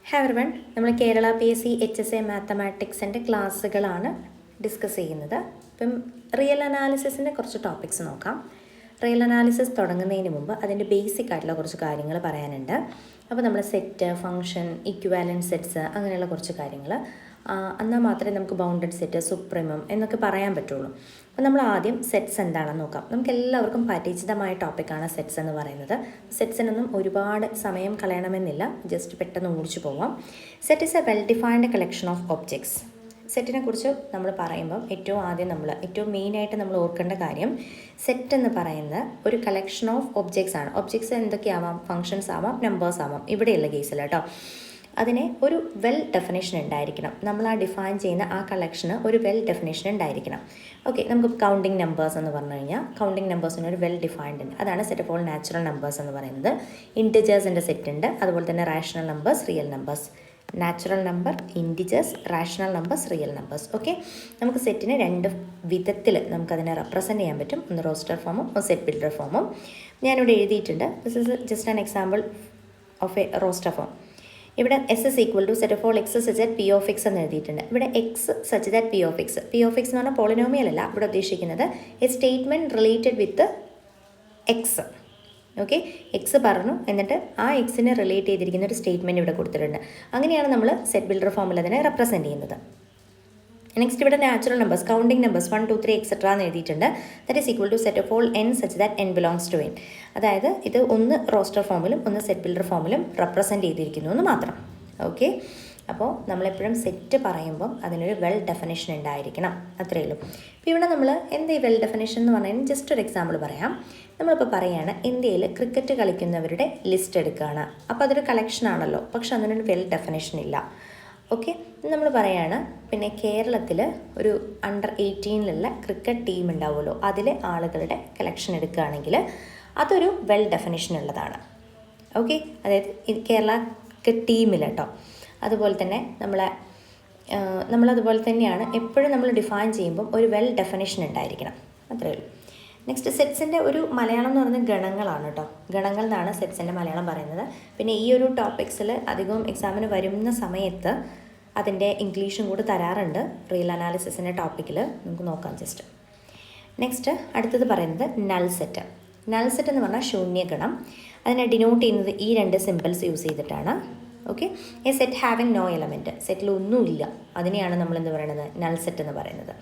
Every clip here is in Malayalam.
ഹായ് എവരിവൺ, നമ്മൾ കേരള PSC HSA മാത്തമാറ്റിക്സിൻ്റെ ക്ലാസ്സുകളാണ് ഡിസ്കസ് ചെയ്യുന്നത്. ഇപ്പം റിയൽ അനാലിസിസിൻ്റെ കുറച്ച് ടോപ്പിക്സ് നോക്കാം. റിയൽ അനാലിസിസ് തുടങ്ങുന്നതിന് മുമ്പ് അതിൻ്റെ ബേസിക് ആയിട്ടുള്ള കുറച്ച് കാര്യങ്ങൾ പറയാനുണ്ട്. അപ്പോൾ നമ്മൾ സെറ്റ്, ഫംഗ്ഷൻ, ഇക്വാലൻറ്റ് സെറ്റ്സ് അങ്ങനെയുള്ള കുറച്ച് കാര്യങ്ങൾ എന്നാൽ മാത്രമേ നമുക്ക് ബൗണ്ടഡ് സെറ്റ്, സുപ്രീമം എന്നൊക്കെ പറയാൻ പറ്റുള്ളൂ. അപ്പോൾ നമ്മൾ ആദ്യം സെറ്റ്സ് എന്താണെന്ന് നോക്കാം. നമുക്ക് എല്ലാവർക്കും പരിചിതമായ ടോപ്പിക്കാണ് സെറ്റ്സ് എന്ന് പറയുന്നത്. സെറ്റ്സിനൊന്നും ഒരുപാട് സമയം കളയണമെന്നില്ല, ജസ്റ്റ് പെട്ടെന്ന് ഓടിച്ചു പോവാം. Set is A well defined collection of objects. സെറ്റിനെ കുറിച്ച് നമ്മൾ പറയുമ്പം ഏറ്റവും മെയിനായിട്ട് നമ്മൾ ഓർക്കേണ്ട കാര്യം, സെറ്റ് എന്ന് പറയുന്നത് ഒരു കളക്ഷൻ ഓഫ് ഒബ്ജക്ട്സ് ആണ്. ഒബ്ജക്ട്സ് എന്തൊക്കെയാവാം? ഫങ്ഷൻസ് ആവാം, നമ്പേഴ്സ് ആവാം. ഇവിടെയുള്ള കേസിൽ കേട്ടോ, അതിന് ഒരു വെൽ ഡെഫിനേഷൻ ഉണ്ടായിരിക്കണം. നമ്മൾ ഡിഫൈൻ ചെയ്യുന്ന ആ കളക്ഷന് ഒരു വെൽ ഡെഫിനേഷൻ ഉണ്ടായിരിക്കണം. ഓക്കെ, നമുക്ക് കൗണ്ടിങ് നമ്പേഴ്സ് എന്ന് പറഞ്ഞു കഴിഞ്ഞാൽ കൗണ്ടിങ് നമ്പേഴ്സിന് ഒരു വെൽ ഡിഫൈൻഡ് ഉണ്ട്. അതാണ് set of all natural numbers എന്ന് പറയുന്നത്. ഇൻറ്റിജേഴ്സിൻ്റെ സെറ്റ് ഉണ്ട്, അതുപോലെ തന്നെ rational numbers, real numbers. Natural number, integers, rational numbers, real numbers. Okay, നമുക്ക് സെറ്റിനെ രണ്ട് വിധത്തിൽ നമുക്കതിനെ റെപ്രസെൻറ്റ് ചെയ്യാൻ പറ്റും. ഒന്ന് റോസ്റ്റർ ഫോമും ഒന്ന് സെറ്റ് ബിൽഡർ ഫോമും. ഞാനിവിടെ എഴുതിയിട്ടുണ്ട്. This is just an example of a roster form. ഇവിടെ S is equal to set of all X such that P of X എന്ന് എഴുതിയിട്ടുണ്ട്. ഇവിടെ X such that P of X. P of X എന്ന് പറഞ്ഞാൽ പോളിനോമിയൽ അല്ല, ഇവിടെ ഉദ്ദേശിക്കുന്നത് a statement related with X. Okay, X പറഞ്ഞു, എന്നിട്ട് ആ എക്സിനെ റിലേറ്റ് ചെയ്തിരിക്കുന്ന ഒരു സ്റ്റേറ്റ്മെൻറ്റ് ഇവിടെ കൊടുത്തിട്ടുണ്ട്. അങ്ങനെയാണ് നമ്മൾ സെറ്റ് ബിൽഡർ ഫോമിൽ അതിനെ റെപ്രസെൻറ്റ് ചെയ്യുന്നത്. നെക്സ്റ്റ് ഇവിടെ natural numbers, counting numbers 1, 2, 3 etcetera എന്ന് എഴുതിയിട്ടുണ്ട്. That is equal to set of all N such that N belongs to N. അതായത് ഇത് ഒന്ന് റോസ്റ്റർ ഫോമിലും ഒന്ന് സെറ്റ് ബിൽഡർ ഫോമിലും റെപ്രസെൻറ്റ് ചെയ്തിരിക്കുന്നു എന്ന് മാത്രം. ഓക്കെ, അപ്പോൾ നമ്മളെപ്പോഴും സെറ്റ് പറയുമ്പം അതിനൊരു വെൽ ഡെഫിനേഷൻ ഉണ്ടായിരിക്കണം, അത്രയേ ഉള്ളൂ. ഇപ്പോൾ ഇവിടെ നമ്മൾ എന്താ ഈ വെൽ ഡെഫിനേഷൻ എന്ന് പറഞ്ഞാൽ ജസ്റ്റ് ഒരു എക്സാമ്പിൾ പറയാം. നമ്മളിപ്പോൾ പറയുകയാണ്, ഇന്ത്യയിൽ ക്രിക്കറ്റ് കളിക്കുന്നവരുടെ ലിസ്റ്റ് എടുക്കുകയാണ്. അപ്പോൾ അതൊരു കളക്ഷൻ ആണല്ലോ, പക്ഷെ അതിനൊരു വെൽ ഡെഫിനേഷൻ ഇല്ല. ഓക്കെ, നമ്മൾ പറയുകയാണ്, പിന്നെ കേരളത്തിൽ ഒരു അണ്ടർ 18 ക്രിക്കറ്റ് ടീം ഉണ്ടാവുമല്ലോ, അതിലെ ആളുകളുടെ കളക്ഷൻ എടുക്കുകയാണെങ്കിൽ അതൊരു വെൽ ഡെഫിനേഷൻ ഉള്ളതാണ്. ഓക്കെ, അതായത് കേരള ക്രിക്കറ്റ് ടീമിൽ കേട്ടോ. അതുപോലെ തന്നെ നമ്മളതുപോലെ തന്നെയാണ് എപ്പോഴും നമ്മൾ ഡിഫൈൻ ചെയ്യുമ്പം ഒരു വെൽ ഡെഫിനേഷൻ ഉണ്ടായിരിക്കണം, അത്രയേ ഉള്ളൂ. നെക്സ്റ്റ് സെറ്റ്സിൻ്റെ ഒരു മലയാളം എന്ന് പറയുന്നത് ഗണങ്ങളാണ് കേട്ടോ. ഗണങ്ങൾ എന്നാണ് സെറ്റ്സിൻ്റെ മലയാളം പറയുന്നത്. പിന്നെ ഈ ഒരു ടോപ്പിക്സിൽ അധികവും എക്സാമിന് വരുന്ന സമയത്ത് അതിൻ്റെ ഇംഗ്ലീഷും കൂടി തരാറുണ്ട്. റിയൽ അനാലിസിസിൻ്റെ ടോപ്പിക്കിൽ നമുക്ക് നോക്കാം ജസ്റ്റ്. നെക്സ്റ്റ് അടുത്തത് പറയുന്നത് നൾ സെറ്റ്. നൾ സെറ്റ് എന്ന് പറഞ്ഞാൽ ശൂന്യഗണം. അതിനെ ഡിനോട്ട് ചെയ്യുന്നത് ഈ രണ്ട് സിമ്പിൾസ് യൂസ് ചെയ്തിട്ടാണ്. Okay, a set having no element, സെറ്റിൽ ഒന്നുമില്ല, അതിനെയാണ് നമ്മൾ എന്ത് പറയുന്നത്? നൾ സെറ്റ് എന്ന് പറയുന്നത്.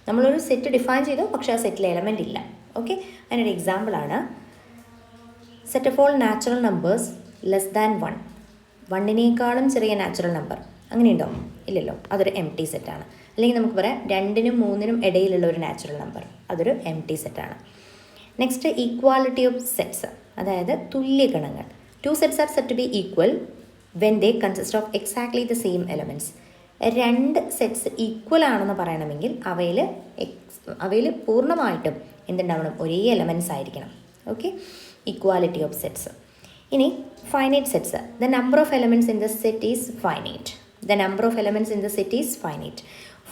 നമ്മളൊരു സെറ്റ് ഡിഫൈൻ ചെയ്തു, പക്ഷേ ആ സെറ്റിൽ എലമെൻ്റ് ഇല്ല. ഓക്കെ, അതിനൊരു എക്സാമ്പിളാണ് set of all natural numbers less than 1. 1-നേക്കാളും ചെറിയ നാച്ചുറൽ നമ്പർ അങ്ങനെയുണ്ടോ? ഇല്ലല്ലോ, അതൊരു എം ടി സെറ്റാണ്. അല്ലെങ്കിൽ നമുക്ക് പറയാം 2-നും 3-നും ഇടയിലുള്ള ഒരു നാച്ചുറൽ നമ്പർ, അതൊരു എം ടി സെറ്റാണ്. നെക്സ്റ്റ് ഈക്വാലിറ്റി ഓഫ് സെറ്റ്സ്, അതായത് തുല്യഗണങ്ങൾ. 2 sets are said to be equal when they consist of exactly the same elements. 2 sets equal ആണെന്ന് പറയണമെങ്കിൽ അവയിൽ പൂർണ്ണമായിട്ടും എന്തുണ്ടാവണം? ഒരേ എലമെൻറ്റ്സ് ആയിരിക്കണം. Okay, equality of sets. ഇനി finite sets. The number of elements in the set is finite. The number of elements in the set is finite.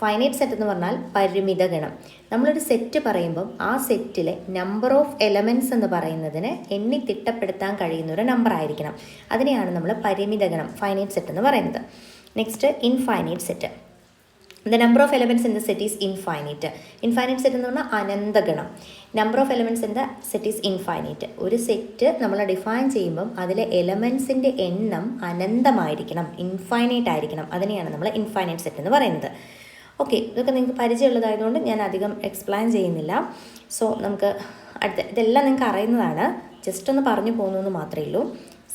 Finite set എന്ന് പറഞ്ഞാൽ പരിമിത ഗണം. നമ്മളൊരു സെറ്റ് പറയുമ്പം ആ സെറ്റിലെ നമ്പർ ഓഫ് എലമെൻറ്റ്സ് എന്ന് പറയുന്നതിന് എണ്ണി തിട്ടപ്പെടുത്താൻ കഴിയുന്ന ഒരു നമ്പർ ആയിരിക്കണം. അതിനെയാണ് നമ്മൾ പരിമിത ഗണം, ഫൈനൈറ്റ് സെറ്റ് എന്ന് പറയുന്നത്. Next infinite set. The number of elements in the set is infinite. Infinite set എന്ന് പറഞ്ഞാൽ അനന്തഗണം. Number of elements in the set is infinite. ഒരു സെറ്റ് നമ്മൾ ഡിഫൈൻ ചെയ്യുമ്പം അതിലെ എലമെൻറ്റ്സിൻ്റെ എണ്ണം അനന്തമായിരിക്കണം, ഇൻഫൈനൈറ്റ് ആയിരിക്കണം. അതിനെയാണ് നമ്മൾ ഇൻഫൈനൈറ്റ് സെറ്റ് എന്ന് പറയുന്നത്. ഓക്കെ, ഇതൊക്കെ നിങ്ങൾക്ക് പരിചയമുള്ളതായതുകൊണ്ട് ഞാൻ അധികം എക്സ്പ്ലെയിൻ ചെയ്യുന്നില്ല. സോ നമുക്ക് ഇതെല്ലാം നിങ്ങൾക്ക് അറിയുന്നതാണ്, ജസ്റ്റ് ഒന്ന് പറഞ്ഞു പോകുന്നു എന്ന് മാത്രമേ ഉള്ളൂ.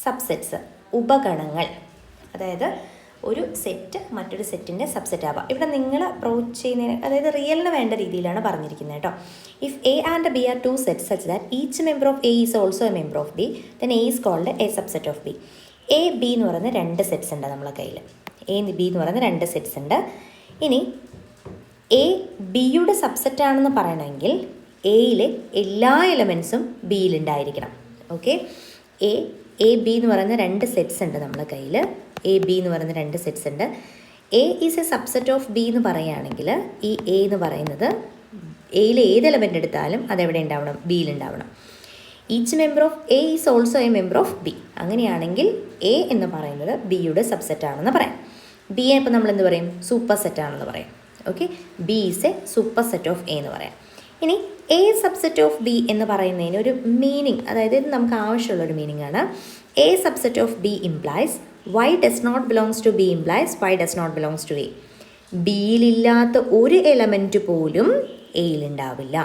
സബ്സെറ്റ്സ്, ഉപഗണങ്ങൾ. അതായത് ഒരു സെറ്റ് മറ്റൊരു സെറ്റിൻ്റെ സബ്സെറ്റ് ആവാം. ഇവിടെ നിങ്ങൾ അപ്രോച്ച് ചെയ്യുന്നതിന്, അതായത് റിയലിന് വേണ്ട രീതിയിലാണ് പറഞ്ഞിരിക്കുന്നത് കേട്ടോ. If A and B are 2 sets such that each member of A is also a member of B, then A is called a subset of B. A B എന്ന് പറയുന്ന 2 സെറ്റ്സ് ഉണ്ട് നമ്മളെ കയ്യിൽ. എ ബി എന്ന് പറയുന്ന 2 സെറ്റ്സ് ഉണ്ട്. ഇനി എ ബിയുടെ സബ്സെറ്റ് ആണെന്ന് പറയണമെങ്കിൽ എയിലെ എല്ലാ എലമെൻസും ബിയിലുണ്ടായിരിക്കണം. ഓക്കെ, എ ബി എന്ന് പറയുന്ന 2 സെറ്റ്സ് ഉണ്ട് നമ്മളെ കയ്യിൽ. എ ബി എന്ന് പറയുന്ന 2 സെറ്റ്സ് ഉണ്ട്. A is a subset of B എന്ന് പറയുകയാണെങ്കിൽ ഈ എ എന്ന് പറയുന്നത് എയിൽ ഏത് എലമെൻ്റ് എടുത്താലും അതെവിടെ ഉണ്ടാവണം? ബിയിലുണ്ടാവണം. Each member of A is also a member of B. അങ്ങനെയാണെങ്കിൽ എ എന്ന് പറയുന്നത് ബിയുടെ സബ്സെറ്റ് ആണെന്ന് പറയാം. ബിയെ ഇപ്പോൾ നമ്മൾ എന്ത് പറയും? സൂപ്പർ സെറ്റ് ആണെന്ന് പറയാം. Okay, B is A super set of A എന്ന് പറയാം. ഇനി എ സബ്സെറ്റ് ഓഫ് ബി എന്ന് പറയുന്നതിന് ഒരു മീനിങ്, അതായത് ഇത് നമുക്ക് ആവശ്യമുള്ളൊരു മീനിങ് ആണ്. A subset of B implies Y does not belongs to B implies Y does not belongs to A. ബിയിലില്ലാത്ത ഒരു എലമെൻറ്റ് പോലും എയിലുണ്ടാവില്ല.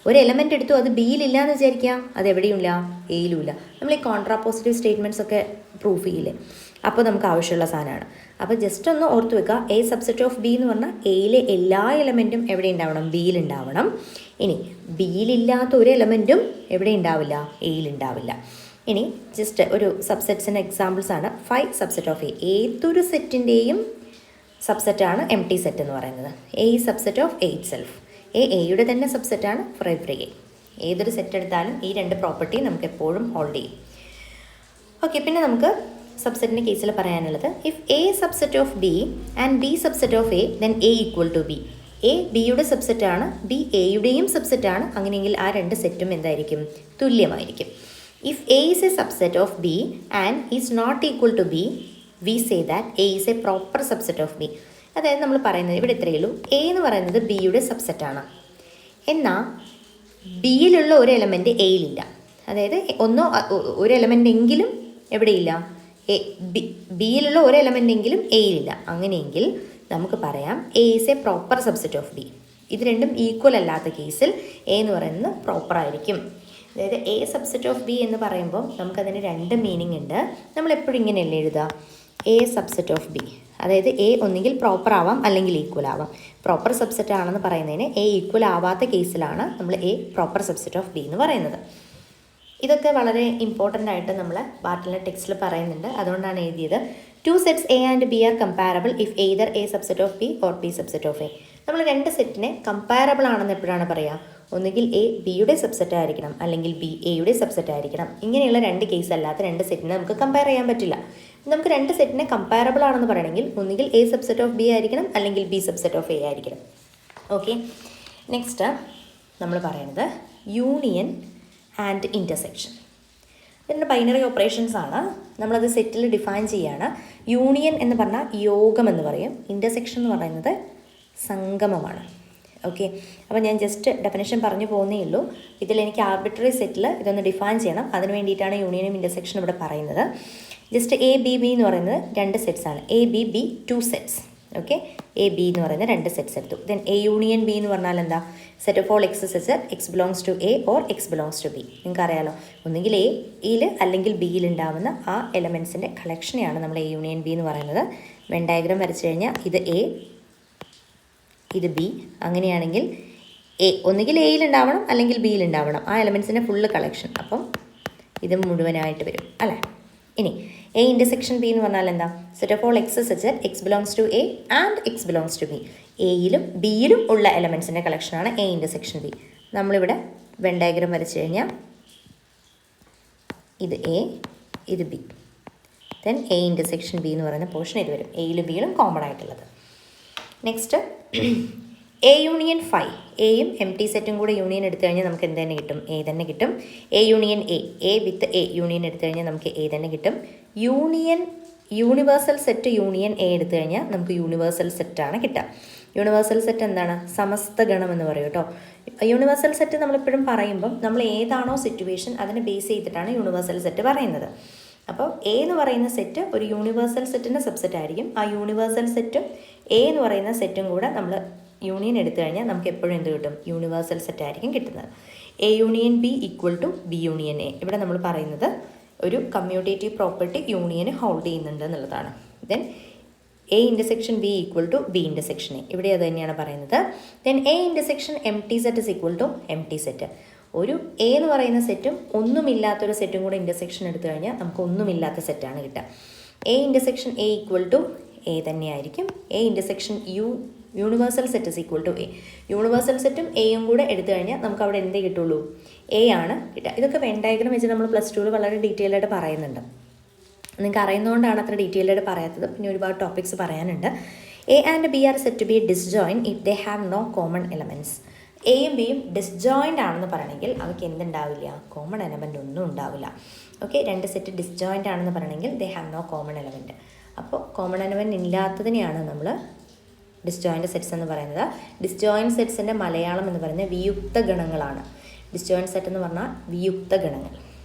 ഒരു എലമെൻ്റ് എടുത്തു, അത് ബിയിലില്ല എന്ന് വിചാരിക്കുക, അത് എവിടെയുമില്ല, എയിലുമില്ല. നമ്മൾ ഈ കോൺട്രാപോസിറ്റീവ് സ്റ്റേറ്റ്മെൻറ്റ്സ് ഒക്കെ പ്രൂഫ് ചെയ്യില്ലേ, അപ്പോൾ നമുക്ക് ആവശ്യമുള്ള സാധനമാണ്. അപ്പോൾ ജസ്റ്റ് ഒന്ന് ഓർത്ത് വെക്കുക, എ സബ്സെറ്റ് ഓഫ് ബി എന്ന് പറഞ്ഞാൽ എയിലെ എല്ലാ എലമെൻറ്റും എവിടെ ഉണ്ടാവണം? ബിയിലുണ്ടാവണം. ഇനി ബിയിലില്ലാത്ത ഒരു എലമെൻറ്റും എവിടെ ഉണ്ടാവില്ല? എയിലുണ്ടാവില്ല. ഇനി ജസ്റ്റ് ഒരു സബ്സെറ്റ്സിൻ്റെ എക്സാമ്പിൾസ് ആണ്. 5 സബ്സെറ്റ് ഓഫ് എ. ഏതൊരു സെറ്റിൻ്റെയും സബ്സെറ്റാണ് എം ടി സെറ്റ് എന്ന് പറയുന്നത്. എ ഈ subset of A it self. എയുടെ തന്നെ സബ്സെറ്റാണ് ഫോർ എവറി എ. ഏതൊരു സെറ്റ് എടുത്താലും ഈ രണ്ട് പ്രോപ്പർട്ടി നമുക്ക് എപ്പോഴും ഹോൾഡ് ചെയ്യും. ഓക്കെ, പിന്നെ നമുക്ക് സബ്സെറ്റിൻ്റെ കേസിൽ പറയാനുള്ളത്, if A subset of B and B subset of A then A equal to B. A ബിയുടെ സബ്സെറ്റാണ്, ബി എയുടെയും സബ്സെറ്റാണ്. അങ്ങനെയെങ്കിൽ ആ രണ്ട് സെറ്റും എന്തായിരിക്കും? തുല്യമായിരിക്കും. If A is a subset of B and is not equal to B, we say that A is a proper subset of B. അതായത് നമ്മൾ പറയുന്നത് ഇവിടെ ഇത്രയേ ഉള്ളൂ, എ എന്ന് പറയുന്നത് ബിയുടെ സബ്സെറ്റാണ്, എന്നാൽ ബിയിലുള്ള ഒരു എലമെൻറ്റ് എയിലില്ല. അതായത് ഒരു എലമെൻ്റ് എങ്കിലും എവിടെയില്ല? ബിയിലുള്ള ഒരു എലമെൻ്റ് എങ്കിലും എയിലില്ല. അങ്ങനെയെങ്കിൽ നമുക്ക് പറയാം A is a proper subset of B. ഇത് രണ്ടും ഈക്വൽ അല്ലാത്ത കേസിൽ എ എന്ന് പറയുന്നത് പ്രോപ്പർ ആയിരിക്കും. അതായത് എ സബ്സെറ്റ് ഓഫ് ബി എന്ന് പറയുമ്പോൾ നമുക്കതിന് രണ്ട് മീനിങ് ഉണ്ട്. നമ്മളെപ്പോഴും ഇങ്ങനെയല്ലേ എഴുതുക? എ സബ്സെറ്റ് ഓഫ് ബി, അതായത് എ ഒന്നുകിൽ പ്രോപ്പർ ആവാം അല്ലെങ്കിൽ ഈക്വൽ ആവാം. പ്രോപ്പർ സബ്സെറ്റ് ആണെന്ന് പറയുന്നതിന് എ ഈക്വൽ ആവാത്ത കേസിലാണ് നമ്മൾ A proper subset of B എന്ന് പറയുന്നത്. ഇതൊക്കെ വളരെ ഇമ്പോർട്ടൻ്റ് ആയിട്ട് നമ്മൾ ബാർട്ടലിൻ്റെ ടെക്സ്റ്റിൽ പറയുന്നുണ്ട്, അതുകൊണ്ടാണ് എഴുതിയത്. 2 sets A and B are comparable if either A subset of B or B subset of A. നമ്മൾ രണ്ട് സെറ്റിനെ കമ്പാരബിൾ ആണെന്ന് എപ്പോഴാണ് പറയുക? ഒന്നുകിൽ എ ബിയുടെ സബ്സെറ്റ് ആയിരിക്കണം അല്ലെങ്കിൽ ബി എയുടെ സബ്സെറ്റ് ആയിരിക്കണം. ഇങ്ങനെയുള്ള രണ്ട് കേസ് അല്ലാത്ത രണ്ട് സെറ്റിനെ നമുക്ക് കമ്പയർ ചെയ്യാൻ പറ്റില്ല. നമുക്ക് രണ്ട് സെറ്റിനെ കമ്പാരബിൾ ആണെന്ന് പറയണമെങ്കിൽ ഒന്നുകിൽ എ സബ്സെറ്റ് ഓഫ് ബി ആയിരിക്കണം അല്ലെങ്കിൽ ബി സബ്സെറ്റ് ഓഫ് എ ആയിരിക്കണം. ഓക്കെ, നെക്സ്റ്റ് നമ്മൾ പറയുന്നത് യൂണിയൻ ആൻഡ് ഇൻ്റർസെക്ഷൻ. ഇതിൻ്റെ ബൈനറി ഓപ്പറേഷൻസ് ആണ്. നമ്മളത് സെറ്റിൽ ഡിഫൈൻ ചെയ്യുകയാണ്. യൂണിയൻ എന്ന് പറഞ്ഞാൽ യോഗം എന്ന് പറയും, ഇൻ്റർസെക്ഷൻ എന്ന് പറയുന്നത് സംഗമമാണ്. ഓക്കെ, അപ്പോൾ ഞാൻ ജസ്റ്റ് ഡെഫിനേഷൻ പറഞ്ഞു പോകുന്നേ ഉള്ളൂ. ഇതിലെനിക്ക് ആർബിട്രറി സെറ്റിൽ ഇതൊന്ന് ഡിഫൈൻ ചെയ്യണം, അതിന് വേണ്ടിയിട്ടാണ് യൂണിയനും ഇൻ്റർസെക്ഷനും ഇവിടെ പറയുന്നത്. ജസ്റ്റ് എ ബി ബി എന്ന് പറയുന്നത് രണ്ട് സെറ്റ്സ് ആണ്. A B B 2 sets. Okay, A B എന്ന് പറയുന്ന രണ്ട് സെറ്റ്സ് എടുത്തു. ദെൻ എ യൂണിയൻ ബി എന്ന് പറഞ്ഞാൽ എന്താ? Set of all X set X belongs to A or x belongs to B. നിങ്ങൾക്ക് അറിയാലോ, ഒന്നുകിൽ എയിൽ അല്ലെങ്കിൽ ബിയിൽ ഉണ്ടാവുന്ന ആ എലമെൻസിൻ്റെ കളക്ഷനെയാണ് നമ്മൾ എ യൂണിയൻ ബി എന്ന് പറയുന്നത്. വെൻ ഡയഗ്രാം വരച്ചു കഴിഞ്ഞാൽ ഇത് എ, ഇത് ബി. അങ്ങനെയാണെങ്കിൽ എ ഒന്നുകിൽ എയിൽ ഉണ്ടാവണം അല്ലെങ്കിൽ ബിയിൽ ഉണ്ടാവണം, ആ എലമെൻസിൻ്റെ ഫുള്ള് കളക്ഷൻ. അപ്പം ഇത് മുഴുവനായിട്ട് വരും അല്ലേ. ഇനി എ ഇൻ്റർസെക്ഷൻ ബി എന്ന് പറഞ്ഞാൽ എന്താ? Set of all X set X belongs to A and X belongs to B. എയിലും ബിയിലും ഉള്ള എലമെൻസിൻ്റെ കളക്ഷനാണ് എ ഇൻ്റർസെക്ഷൻ ബി. നമ്മളിവിടെ വെൻ ഡയഗ്രാം വരച്ചു കഴിഞ്ഞാൽ ഇത് എ, ഇത് B, then A intersection B എന്ന് പറയുന്ന പോർഷൻ ഇത് വരും. എയിലും ബിയിലും കോമൺ ആയിട്ടുള്ളത്. Next A union 5. എയും എം ടി സെറ്റും കൂടെ യൂണിയൻ എടുത്തു കഴിഞ്ഞാൽ നമുക്ക് എന്ത് തന്നെ കിട്ടും? എ തന്നെ കിട്ടും. A union A with a union എടുത്തു കഴിഞ്ഞാൽ നമുക്ക് എ തന്നെ കിട്ടും. യൂണിവേഴ്സൽ സെറ്റ് യൂണിയൻ എ എടുത്തു കഴിഞ്ഞാൽ നമുക്ക് യൂണിവേഴ്സൽ സെറ്റാണ് കിട്ടുക. യൂണിവേഴ്സൽ സെറ്റ് എന്താണ്? സമസ്ത ഗണം എന്ന് പറയും കേട്ടോ. യൂണിവേഴ്സൽ സെറ്റ് നമ്മളെപ്പോഴും പറയുമ്പം നമ്മൾ ഏതാണോ സിറ്റുവേഷൻ അതിനെ ബേസ് ചെയ്തിട്ടാണ് യൂണിവേഴ്സൽ സെറ്റ് പറയുന്നത്. അപ്പോൾ എ എന്ന് പറയുന്ന സെറ്റ് ഒരു യൂണിവേഴ്സൽ സെറ്റിൻ്റെ സബ്സെറ്റ് ആയിരിക്കും. ആ യൂണിവേഴ്സൽ സെറ്റും എ എന്ന് പറയുന്ന സെറ്റും കൂടെ നമ്മൾ യൂണിയൻ എടുത്തു കഴിഞ്ഞാൽ നമുക്ക് എപ്പോഴും എന്ത് കിട്ടും? യൂണിവേഴ്സൽ സെറ്റ് ആയിരിക്കും കിട്ടുന്നത്. A union B equal to B union A. ഇവിടെ നമ്മൾ പറയുന്നത് ഒരു കമ്മ്യൂട്ടേറ്റീവ് പ്രോപ്പർട്ടി യൂണിയന് ഹോൾഡ് ചെയ്യുന്നുണ്ട് എന്നുള്ളതാണ്. Then A intersection B equal to B intersection A. ഇവിടെ അത് തന്നെയാണ് പറയുന്നത്. Then A intersection empty set is equal to empty set. ഒരു എ എന്ന് പറയുന്ന സെറ്റും ഒന്നുമില്ലാത്തൊരു സെറ്റും കൂടെ ഇൻ്റർസെക്ഷൻ എടുത്തു കഴിഞ്ഞാൽ നമുക്ക് ഒന്നുമില്ലാത്ത സെറ്റാണ് കിട്ടുക. A intersection A equal to A തന്നെയായിരിക്കും. A intersection universal set is equal to A. Universal സെറ്റും എയും കൂടെ എടുത്തു കഴിഞ്ഞാൽ നമുക്ക് അവിടെ എന്തേ കിട്ടുള്ളൂ? എ ആണ് കിട്ടുക. ഇതൊക്കെ വെൻ ഡയഗ്രാം വെച്ച് നമ്മൾ +2 വളരെ ഡീറ്റെയിൽ ആയിട്ട് പറയുന്നുണ്ട്. നിങ്ങൾക്ക് അറിയുന്നതുകൊണ്ടാണ് അത്ര ഡീറ്റെയിൽ ആയിട്ട് പറയാത്തത്. പിന്നെ ഒരുപാട് ടോപ്പിക്സ് പറയാനുണ്ട്. A and B are said to be disjoint if they have no common elements. എയും ബിയും ഡിസ്ജോയിൻ്റ് ആണെന്ന് പറയണമെങ്കിൽ അവർക്ക് എന്തുണ്ടാവില്ല, കോമൺ എലമെൻ്റ് ഒന്നും ഉണ്ടാവില്ല. ഓക്കെ, രണ്ട് സെറ്റ് ഡിസ്ജോയിൻ്റ് ആണെന്ന് പറയണമെങ്കിൽ they have no common element. അപ്പോൾ കോമൺ എലമെൻറ്റ് ഇല്ലാത്തതിനെയാണ് നമ്മൾ ഡിസ്ജോയിൻ്റ് സെറ്റ്സ് എന്ന് പറയുന്നത്. ഡിസ്ജോയിൻ്റ് സെറ്റ്സിൻ്റെ മലയാളം എന്ന് പറയുന്നത് വിയുക്ത ഗണങ്ങളാണ്. ഡിസ്ജോയിൻ്റ് സെറ്റ് എന്ന് പറഞ്ഞാൽ വിയുക്ത ഗണങ്ങൾ.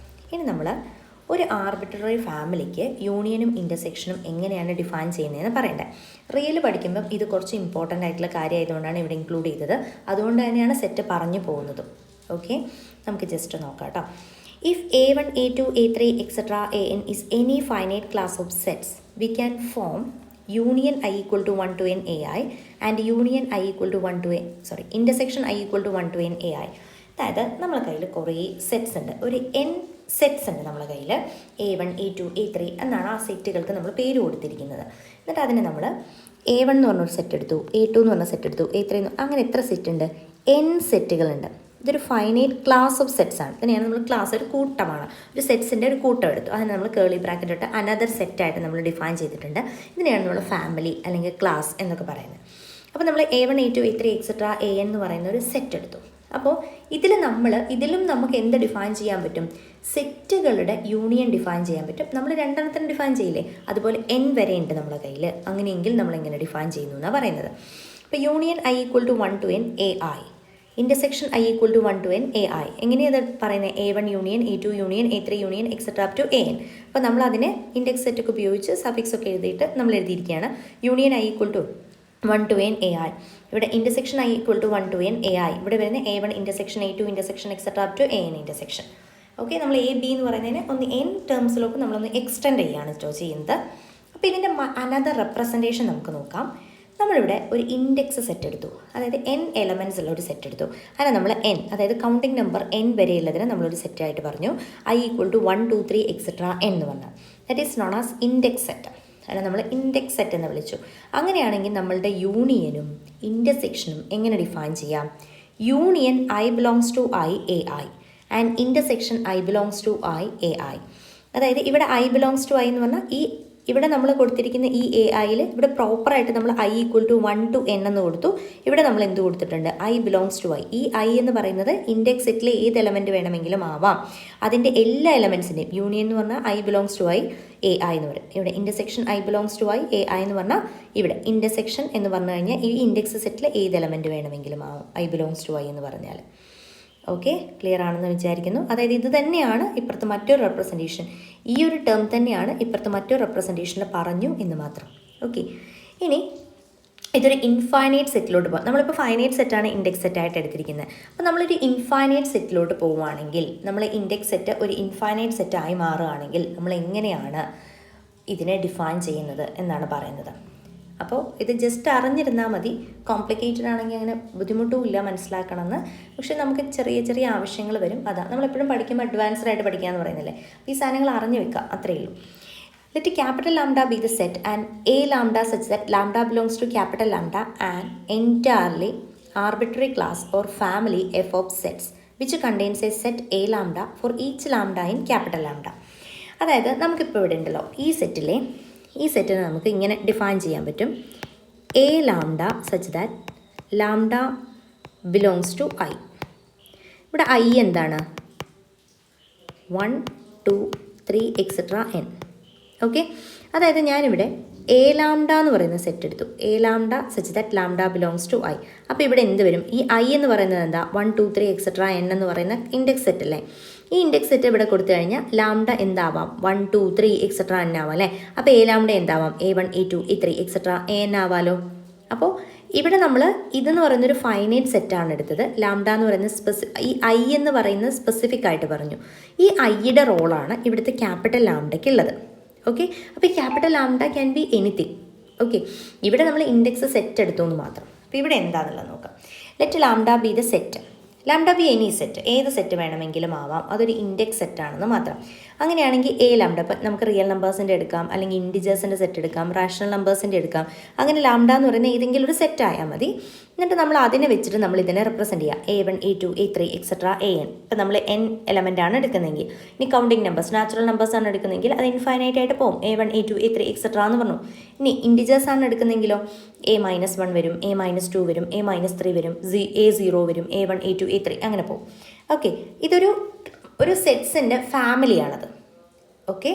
ഇനി നമ്മൾ ഒരു ആർബിട്രറി ഫാമിലിക്ക് യൂണിയനും ഇൻ്റർസെക്ഷനും എങ്ങനെയാണ് ഡിഫൈൻ ചെയ്യുന്നതെന്ന് പറയണ്ടേ. റിയൽ പഠിക്കുമ്പം ഇത് കുറച്ച് ഇമ്പോർട്ടൻ്റ് ആയിട്ടുള്ള കാര്യമായതുകൊണ്ടാണ് ഇവിടെ ഇൻക്ലൂഡ് ചെയ്തത്. അതുകൊണ്ട് തന്നെയാണ് സെറ്റ് പറഞ്ഞു പോകുന്നതും. ഓക്കെ, നമുക്ക് ജസ്റ്റ് നോക്കാം കേട്ടോ. If A1, A2, A3, etc. AN is any finite class of sets, we can form union I equal to 1 to n AI and union I equal to 1 to n, intersection I equal to 1 to n AI. അതായത് നമ്മളെ കയ്യിൽ കുറേ സെറ്റ്സ് ഉണ്ട്, ഒരു n സെറ്റ്സ് ഉണ്ട് നമ്മളെ കയ്യിൽ. A1, A2, A3 എന്നാണ് ആ സെറ്റുകൾക്ക് നമ്മൾ പേര് കൊടുത്തിരിക്കുന്നത്. എന്നിട്ട് അതിന് നമ്മൾ A1 എന്ന് പറഞ്ഞൊരു സെറ്റ് എടുത്തു, A2 എന്ന് പറഞ്ഞ സെറ്റ് എടുത്തു, A3 അങ്ങനെ എത്ര സെറ്റ് ഉണ്ട്? n സെറ്റുകളുണ്ട്. ഇതൊരു ഫൈനൈറ്റ് ക്ലാസ് ഓഫ് സെറ്റ്സ് ആണ്. ഇതിനെയാണ് നമ്മൾ ക്ലാസ്, ഒരു കൂട്ടമാണ്, ഒരു സെറ്റ്സിൻ്റെ ഒരു കൂട്ടം എടുത്തു. അതിന് നമ്മൾ കേളി ബ്രാക്കറ്റ് ഇട്ട് അനദർ സെറ്റായിട്ട് നമ്മൾ ഡിഫൈൻ ചെയ്തിട്ടുണ്ട്. ഇതിനെയാണ് നമ്മൾ ഫാമിലി അല്ലെങ്കിൽ ക്ലാസ് എന്നൊക്കെ പറയുന്നത്. അപ്പോൾ നമ്മൾ A1, A2, A3, etc. AN എന്ന് പറയുന്ന ഒരു സെറ്റ് എടുത്തു. അപ്പോൾ ഇതിലും നമുക്ക് എന്ത് ഡിഫൈൻ ചെയ്യാൻ പറ്റും? സെറ്റുകളുടെ യൂണിയൻ ഡിഫൈൻ ചെയ്യാൻ പറ്റും. നമ്മൾ രണ്ടെണ്ണത്തിന് ഡിഫൈൻ ചെയ്യില്ലേ, അതുപോലെ n വരെ ഉണ്ട് നമ്മുടെ കയ്യിൽ. അങ്ങനെയെങ്കിൽ നമ്മൾ എങ്ങനെ ഡിഫൈൻ ചെയ്യുന്നു എന്നാണ് പറയുന്നത്. അപ്പോൾ union I equal to 1 to n AI, intersection I equal to 1 to n AI. എങ്ങനെയാണ് പറയുന്നത്? A1 union, A2 union, A3 union, etcetera up to AN. അപ്പോൾ നമ്മൾ അതിനെ ഇൻഡെക്സ് സെറ്റൊക്കെ ഉപയോഗിച്ച് സഫിക്സ് ഒക്കെ എഴുതിയിട്ട് നമ്മൾ എഴുതിയിരിക്കുകയാണ്. Union I equal to 1 to n AI. ഇവിടെ intersection I equal to 1 to n AI. ഇവിടെ വരുന്ന A1 intersection, A2 intersection, etcetera up to AN intersection. Okay, നമ്മൾ A B എന്ന് പറയുന്നതിന് ഒന്ന് n ടേംസിലേക്ക് നമ്മളൊന്ന് എക്സ്റ്റെൻഡ് ചെയ്യുകയാണ് ചെയ്യുന്നത്. അപ്പോൾ ഇതിൻ്റെ അനദർ റെപ്രസെൻറ്റേഷൻ നമുക്ക് നോക്കാം. നമ്മളിവിടെ ഒരു ഇൻഡെക്സ് സെറ്റ് എടുത്തു, അതായത് n എലമെൻറ്റ്സ് ഉള്ള ഒരു സെറ്റ് എടുത്തു. അതിനെ നമ്മൾ n, അതായത് കൗണ്ടിങ് നമ്പർ n വരെയുള്ളതിനെ നമ്മളൊരു സെറ്റായിട്ട് പറഞ്ഞു. I equal to 1, 2, 3, etc. എന്ന് പറഞ്ഞു. That is known as index set. അതിനെ നമ്മൾ ഇൻഡെക്സ് സെറ്റ് എന്ന് വിളിച്ചു. അങ്ങനെയാണെങ്കിൽ നമ്മളുടെ യൂണിയനും ഇൻ്റർസെക്ഷനും എങ്ങനെ ഡിഫൈൻ ചെയ്യാം? Union I belongs to I AI and intersection I belongs to I AI. അതായത് ഇവിടെ I belongs to I എന്ന് പറഞ്ഞാൽ ഇവിടെ നമ്മൾ കൊടുത്തിരിക്കുന്ന ഈ AIയിൽ ഇവിടെ പ്രോപ്പറായിട്ട് നമ്മൾ I equal to 1 to n എന്ന് കൊടുത്തു. ഇവിടെ നമ്മൾ എന്ത് കൊടുത്തിട്ടുണ്ട്? I belongs to I. ഈ I എന്ന് പറയുന്നത് ഇൻഡെക്സ് സെറ്റിലെ ഏത് എലമെൻറ്റ് വേണമെങ്കിലും ആവാം. അതിൻ്റെ എല്ലാ എലമെൻറ്റ്സിൻ്റെയും യൂണിയൻ എന്ന് പറഞ്ഞാൽ I belongs to I AI എന്ന് പറയും. ഇവിടെ intersection I belongs to I AI എന്ന് പറഞ്ഞാൽ ഇവിടെ ഇൻ്റർസെക്ഷൻ എന്ന് പറഞ്ഞു കഴിഞ്ഞാൽ ഈ ഇൻഡെക്സ് സെറ്റിലെ ഏത് എലമെൻറ്റ് വേണമെങ്കിലും ആവും I belongs to I എന്ന് പറഞ്ഞാൽ. ഓക്കെ, ക്ലിയർ ആണെന്ന് വിചാരിക്കുന്നു. അതായത് ഇത് തന്നെയാണ് ഇപ്പുറത്ത് മറ്റൊരു റെപ്രസെൻറ്റേഷൻ, ഈ ഒരു ടേം തന്നെയാണ് ഇപ്പുറത്ത് മറ്റൊരു റെപ്രസെൻറ്റേഷനിൽ പറഞ്ഞു എന്ന് മാത്രം. ഓക്കെ, ഇനി ഇതൊരു ഇൻഫൈനൈറ്റ് സെറ്റിലോട്ട് പോകാം. നമ്മളിപ്പോൾ ഫൈനൈറ്റ് സെറ്റാണ് ഇൻഡെക്സ് സെറ്റായിട്ട് എടുത്തിരിക്കുന്നത്. അപ്പോൾ നമ്മളൊരു ഇൻഫൈനൈറ്റ് സെറ്റിലോട്ട് പോവുകയാണെങ്കിൽ, നമ്മൾ ഇൻഡെക്സ് സെറ്റ് ഒരു ഇൻഫൈനൈറ്റ് സെറ്റായി മാറുകയാണെങ്കിൽ നമ്മൾ എങ്ങനെയാണ് ഇതിനെ ഡിഫൈൻ ചെയ്യുന്നത് എന്നാണ് പറയുന്നത്. അപ്പോൾ ഇത് ജസ്റ്റ് അറിഞ്ഞിരുന്നാൽ മതി. കോംപ്ലിക്കേറ്റഡ് ആണെങ്കിൽ അങ്ങനെ ബുദ്ധിമുട്ടും ഇല്ല മനസ്സിലാക്കണമെന്ന്. പക്ഷേ നമുക്ക് ചെറിയ ചെറിയ ആവശ്യങ്ങൾ വരും. അതാണ് നമ്മളെപ്പോഴും പഠിക്കുമ്പോൾ അഡ്വാൻസ്ഡ് ആയിട്ട് പഠിക്കുക എന്ന് പറയുന്നില്ലേ. ഈ സാധനങ്ങൾ അറിഞ്ഞു വെക്കുക, അത്രയേ ഉള്ളൂ. Let capital lambda B the set and A lambda such that lambda belongs to capital lambda and entirely arbitrary class or family F of sets which contains a set A lambda for each lambda in capital lambda. അതായത് നമുക്കിപ്പോൾ ഇവിടെ ഉണ്ടല്ലോ ഈ സെറ്റിനെ നമുക്ക് ഇങ്ങനെ ഡിഫൈൻ ചെയ്യാൻ പറ്റും. A lambda such that lambda belongs to I. ഇവിടെ I എന്താണ്? 1, 2, 3, etc. n. ഓക്കെ, അതായത് ഞാനിവിടെ A lambda എന്ന് പറയുന്ന സെറ്റ് എടുത്തു. A lambda such that lambda belongs to I. അപ്പോൾ ഇവിടെ എന്ത് വരും? ഈ I എന്ന് പറയുന്നത് എന്താ? 1, 2, 3, etc. n എന്ന് പറയുന്ന ഇൻഡെക്സ് സെറ്റ് അല്ലേ. ഈ ഇൻഡെക്സ് സെറ്റ് ഇവിടെ കൊടുത്തു കഴിഞ്ഞാൽ ലാംഡ എന്താവാം? 1, 2, 3, etc. n ആവാം അല്ലേ. അപ്പോൾ A lambda എന്താവാം? A1, A2, A3, etc. n ആവാലോ. അപ്പോൾ ഇവിടെ നമ്മൾ ഇതെന്ന് പറയുന്നൊരു ഫൈനൈറ്റ് സെറ്റാണ് എടുത്തത്. ലാംഡ എന്ന് പറയുന്ന ഈ I എന്ന് പറയുന്നത് സ്പെസിഫിക് ആയിട്ട് പറഞ്ഞു. ഈ Iയുടെ റോളാണ് ഇവിടുത്തെ ക്യാപിറ്റൽ ലാംഡയ്ക്ക് ഉള്ളത്. ഓക്കെ, അപ്പോൾ ഈ capital lambda can be anything. Okay, ഇവിടെ നമ്മൾ ഇൻഡെക്സ് സെറ്റ് എടുത്തു എന്ന് മാത്രം. അപ്പോൾ ഇവിടെ എന്താണെന്നുള്ളത് നോക്കാം. Let lambda B the set. Lambda B any set, ഏത് സെറ്റ് വേണമെങ്കിലും ആവാം, അതൊരു ഇൻഡെക്സ് സെറ്റാണെന്ന് മാത്രം. അങ്ങനെയാണെങ്കിൽ A ലാംഡ, ഇപ്പം നമുക്ക് റിയൽ നമ്പേഴ്സിൻ്റെ എടുക്കാം, അല്ലെങ്കിൽ ഇൻഡിജേഴ്സിൻ്റെ സെറ്റ് എടുക്കാം, റാഷണൽ നമ്പേഴ്സിൻ്റെ എടുക്കാം. അങ്ങനെ ലാംഡ എന്ന് പറയുന്ന ഏതെങ്കിലും ഒരു സെറ്റ് ആയാൽ മതി. എന്നിട്ട് നമ്മൾ അതിനെ വെച്ചിട്ട് നമ്മൾ ഇതിനെ റെപ്രസെൻറ്റ് ചെയ്യുക A1 A2 A3 etcetera AN. ഇപ്പം നമ്മൾ n എലമെൻ്റ് ആണ് എടുക്കുന്നതെങ്കിൽ, ഇനി കൗണ്ടിങ് നമ്പേഴ്സ് നാച്ചുറൽ നമ്പേഴ്സ് ആണ് എടുക്കുന്നതെങ്കിൽ അത് ഇൻഫൈനൈറ്റ് ആയിട്ട് പോകും, A1 A2 A3 എക്സെട്ര എന്ന് പറഞ്ഞു. ഇനി ഇൻഡിജേഴ്സ് ആണ് എടുക്കുന്നതെങ്കിലോ A-1 വരും, A-2 വരും, A-3 വരും, A0 വരും, A1 A2 A3 അങ്ങനെ പോകും. ഓക്കെ, ഒരു സെറ്റ്സിൻ്റെ ഫാമിലിയാണത്. ഓക്കെ,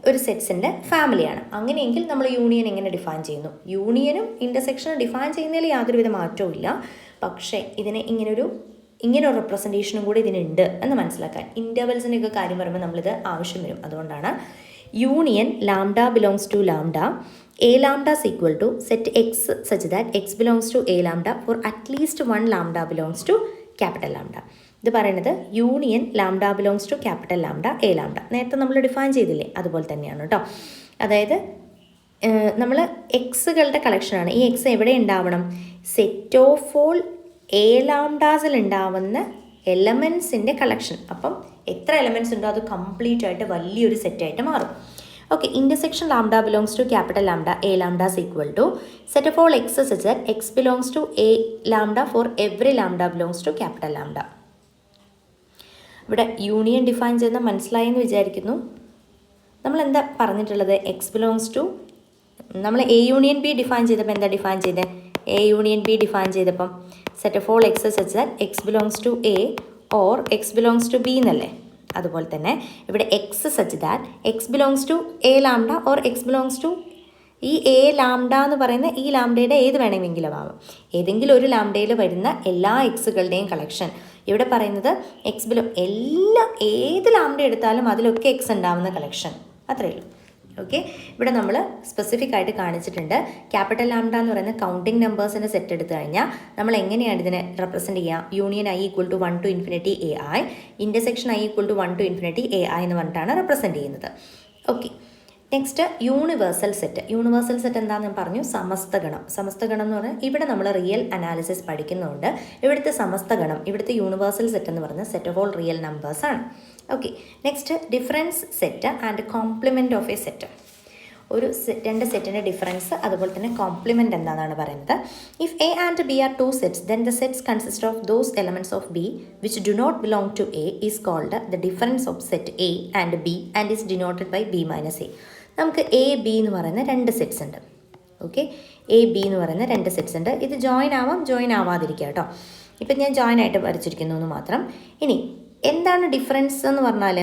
ഒരു സെറ്റ്സിൻ്റെ ഫാമിലിയാണ്. അങ്ങനെയെങ്കിൽ നമ്മൾ യൂണിയൻ എങ്ങനെ ഡിഫൈൻ ചെയ്യുന്നു? യൂണിയനും ഇൻ്റർസെക്ഷനും ഡിഫൈൻ ചെയ്യുന്നതിൽ യാതൊരുവിധ മാറ്റവും ഇല്ല. പക്ഷേ ഇതിനെ ഇങ്ങനൊരു റെപ്രസെൻറ്റേഷനും കൂടി ഇതിനുണ്ട് എന്ന് മനസ്സിലാക്കാൻ, ഇൻ്റർവെൽസിൻ്റെയൊക്കെ കാര്യം പറയുമ്പോൾ നമ്മളിത് ആവശ്യം വരും. അതുകൊണ്ടാണ് union lambda belongs to lambda A lambda is equal to set x such that x belongs to A lambda for at least one lambda belongs to capital lambda. ഇത് പറയുന്നത് union lambda belongs to capital lambda A lambda. നേരത്തെ നമ്മൾ ഡിഫൈൻ ചെയ്തില്ലേ, അതുപോലെ തന്നെയാണ് കേട്ടോ. അതായത് നമ്മൾ എക്സുകളുടെ കളക്ഷനാണ്. ഈ എക്സ് എവിടെ ഉണ്ടാവണം? സെറ്റ് ഓഫ് ഓൾ എ ലാംഡാസിൽ ഉണ്ടാവുന്ന എലമെൻസിൻ്റെ കളക്ഷൻ. അപ്പം എത്ര എലമെൻറ്റ്സ് ഉണ്ടോ അത് കംപ്ലീറ്റ് ആയിട്ട് വലിയൊരു സെറ്റായിട്ട് മാറും. Okay, intersection lambda belongs to capital lambda A lambda is equal to set of all x such that x belongs to a lambda for every lambda belongs to capital lambda. ഇവിടെ യൂണിയൻ ഡിഫൈൻ ചെയ്യുന്ന മനസ്സിലായെന്ന് വിചാരിക്കുന്നു. നമ്മൾ എന്താ പറഞ്ഞിട്ടുള്ളത്? എക്സ് ബിലോങ്സ് ടു, നമ്മൾ എ യൂണിയൻ ബി ഡിഫൈൻ ചെയ്തപ്പോൾ എന്താ ഡിഫൈൻ ചെയ്തത്? എ യൂണിയൻ ബി ഡിഫൈൻ ചെയ്തപ്പം set of all X such that x belongs to A or x belongs to B എന്നല്ലേ. അതുപോലെ തന്നെ ഇവിടെ X such that x belongs to A lambda or x belongs to ഈ എ ലാംഡ എന്ന് പറയുന്ന ഈ ലാംഡയുടെ ഏത് വേണമെങ്കിലും ആവാം, ഏതെങ്കിലും ഒരു ലാംഡയിൽ വരുന്ന എല്ലാ എക്സുകളുടെയും കളക്ഷൻ. ഇവിടെ പറയുന്നത് എക്സ് ഏത് ലാംഡ എടുത്താലും അതിലൊക്കെ എക്സ് ഉണ്ടാവുന്ന കളക്ഷൻ, അത്രയേ ഉള്ളൂ. ഓക്കെ, ഇവിടെ നമ്മൾ സ്പെസിഫിക് ആയിട്ട് കാണിച്ചിട്ടുണ്ട്. ക്യാപിറ്റൽ ലാംഡ എന്ന് പറയുന്ന കൗണ്ടിങ് നമ്പേഴ്സിൻ്റെ സെറ്റ് എടുത്തു കഴിഞ്ഞാൽ നമ്മൾ എങ്ങനെയാണ് ഇതിനെ റെപ്രസെൻറ്റ് ചെയ്യുക? Union i = 1 to infinity ai, intersection i = 1 to infinity ai എന്ന് പറഞ്ഞിട്ടാണ് റെപ്രസെൻറ്റ് ചെയ്യുന്നത്. Okay, next universal set. Universal set എന്താണെന്ന് ഞാൻ പറഞ്ഞു, സമസ്തഗണം. സമസ്തഗണം എന്ന് പറഞ്ഞാൽ ഇവിടെ നമ്മൾ റിയൽ അനാലിസിസ് പഠിക്കുന്നുണ്ട്. ഇവിടുത്തെ സമസ്തഗണം, ഇവിടുത്തെ യൂണിവേഴ്സൽ സെറ്റ് എന്ന് പറയുന്നത് set of all real numbers ആണ്. Okay, next difference set and complement of a set. രണ്ട് സെറ്റിൻ്റെ ഡിഫറൻസ് അതുപോലെ തന്നെ കോംപ്ലിമെൻറ്റ് എന്താണെന്നാണ് പറയുന്നത്. If A and B are two sets then the sets consist of those elements of B which do not belong to A is called the difference of set A and B and is denoted by B minus A. നമുക്ക് എ ബി എന്ന് പറയുന്ന രണ്ട് സെറ്റ്സ് ഉണ്ട്. ഓക്കെ, എ ബി എന്ന് പറയുന്ന രണ്ട് സെറ്റ്സ് ഉണ്ട്. ഇത് ജോയിൻ ആവാം, ജോയിൻ ആവാതിരിക്കുക കേട്ടോ. ഇപ്പം ഞാൻ ജോയിൻ ആയിട്ട് വരച്ചിരിക്കുന്നു എന്ന് മാത്രം. ഇനി എന്താണ് ഡിഫറൻസ് എന്ന് പറഞ്ഞാൽ?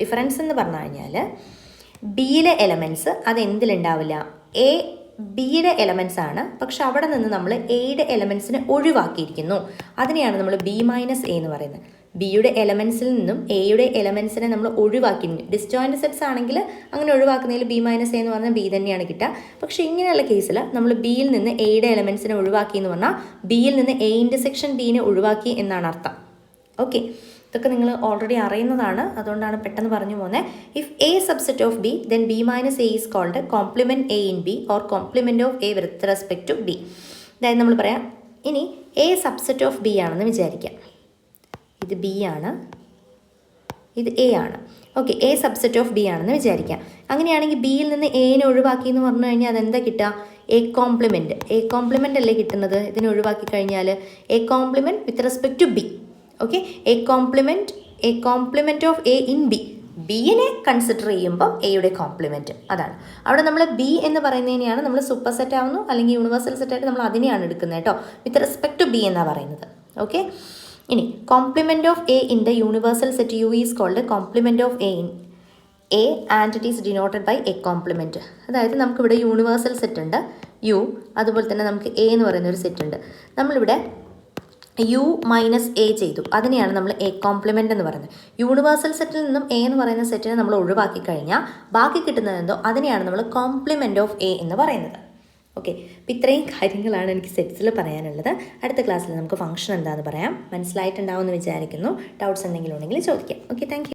ഡിഫറൻസ് എന്ന് പറഞ്ഞു കഴിഞ്ഞാൽ ബിയിലെ എലമെൻറ്റ്സ് അത് എന്തിലുണ്ടാവില്ല? എ ബിയുടെ എലമെൻറ്റ്സ് ആണ്, പക്ഷെ അവിടെ നിന്ന് നമ്മൾ എയുടെ എലമെൻറ്റ്സിനെ ഒഴിവാക്കിയിരിക്കുന്നു. അതിനെയാണ് നമ്മൾ ബി മൈനസ് എ എന്ന് പറയുന്നത്. ബിയുടെ എലമെൻറ്റ്സിൽ നിന്നും എയുടെ എലമെൻറ്റ്സിനെ നമ്മൾ ഒഴിവാക്കിയിരുന്നു. ഡിസ്ജോയിൻറ്റ് സെറ്റ്സ് ആണെങ്കിൽ അങ്ങനെ ഒഴിവാക്കുന്നതിൽ ബി മൈനസ് എ എന്ന് പറഞ്ഞാൽ ബി തന്നെയാണ് കിട്ടുക. പക്ഷേ ഇങ്ങനെയുള്ള കേസിൽ നമ്മൾ ബിയിൽ നിന്ന് എയുടെ എലമെൻറ്റ്സിനെ ഒഴിവാക്കി എന്ന് പറഞ്ഞാൽ ബിയിൽ നിന്ന് എ ഇൻ്റർസെക്ഷൻ ബിനെ ഒഴിവാക്കി എന്നാണ് അർത്ഥം. ഓക്കെ, ഇതൊക്കെ നിങ്ങൾ ഓൾറെഡി അറിയുന്നതാണ്, അതുകൊണ്ടാണ് പെട്ടെന്ന് പറഞ്ഞു പോകുന്നത്. If A subset of B then B minus A is called complement A in B or complement of A with respect to B. അതായത് നമ്മൾ പറയാം, ഇനി എ സബ്സെറ്റ് ഓഫ് ബി ആണെന്ന് വിചാരിക്കാം. ഇത് ബി ആണ്, ഇത് എ ആണ്. Okay, A subset of B ആണെന്ന് വിചാരിക്കാം. അങ്ങനെയാണെങ്കിൽ ബിയിൽ നിന്ന് എനെ ഒഴിവാക്കി എന്ന് പറഞ്ഞു കഴിഞ്ഞാൽ അതെന്താ കിട്ടുക? A compliment. എ കോംപ്ലിമെൻ്റ് അല്ലേ കിട്ടുന്നത് ഇതിനെ ഒഴിവാക്കി കഴിഞ്ഞാൽ? A complement with respect to B. Okay, A complement of A in B. ബിയെ കൺസിഡർ ചെയ്യുമ്പോൾ എയുടെ കോംപ്ലിമെൻറ്റ്, അതാണ്. അവിടെ നമ്മൾ ബി എന്ന് പറയുന്നതിനെയാണ് നമ്മൾ സൂപ്പർ സെറ്റ് ആവുന്നു അല്ലെങ്കിൽ യൂണിവേഴ്സൽ സെറ്റായിട്ട് നമ്മൾ അതിനെയാണ് എടുക്കുന്നത് കേട്ടോ. വിത്ത് റെസ്പെക്ട് ടു ബി എന്നാണ് പറയുന്നത്. ഓക്കെ, ഇനി complement of A in the universal set U is called complement of A in A and it is denoted by A complement. അതായത് നമുക്കിവിടെ യൂണിവേഴ്സൽ സെറ്റ് ഉണ്ട് യു, അതുപോലെ തന്നെ നമുക്ക് എ എന്ന് പറയുന്ന ഒരു സെറ്റ് ഉണ്ട്. നമ്മളിവിടെ യു മൈനസ് എ ചെയ്തു, അതിനെയാണ് നമ്മൾ എ കോംപ്ലിമെൻ്റ് എന്ന് പറയുന്നത്. യൂണിവേഴ്സൽ സെറ്റിൽ നിന്നും എ എന്ന് പറയുന്ന സെറ്റിനെ നമ്മൾ ഒഴിവാക്കി കഴിഞ്ഞാൽ ബാക്കി കിട്ടുന്നതെന്തോ അതിനെയാണ് നമ്മൾ കോംപ്ലിമെൻറ്റ് ഓഫ് എ എന്ന് പറയുന്നത്. ഓക്കെ, അപ്പോൾ ഇത്രയും കാര്യങ്ങളാണ് എനിക്ക് സെറ്റ്സിൽ പറയാനുള്ളത്. അടുത്ത ക്ലാസ്സിൽ നമുക്ക് ഫംഗ്ഷൻ എന്താണെന്ന് പറയാം. മനസ്സിലായിട്ടുണ്ടാവുമെന്ന് വിചാരിക്കുന്നു. ഡൗട്ട്സ് എന്തെങ്കിലും ഉണ്ടെങ്കിൽ ചോദിക്കാം. Okay, thank you.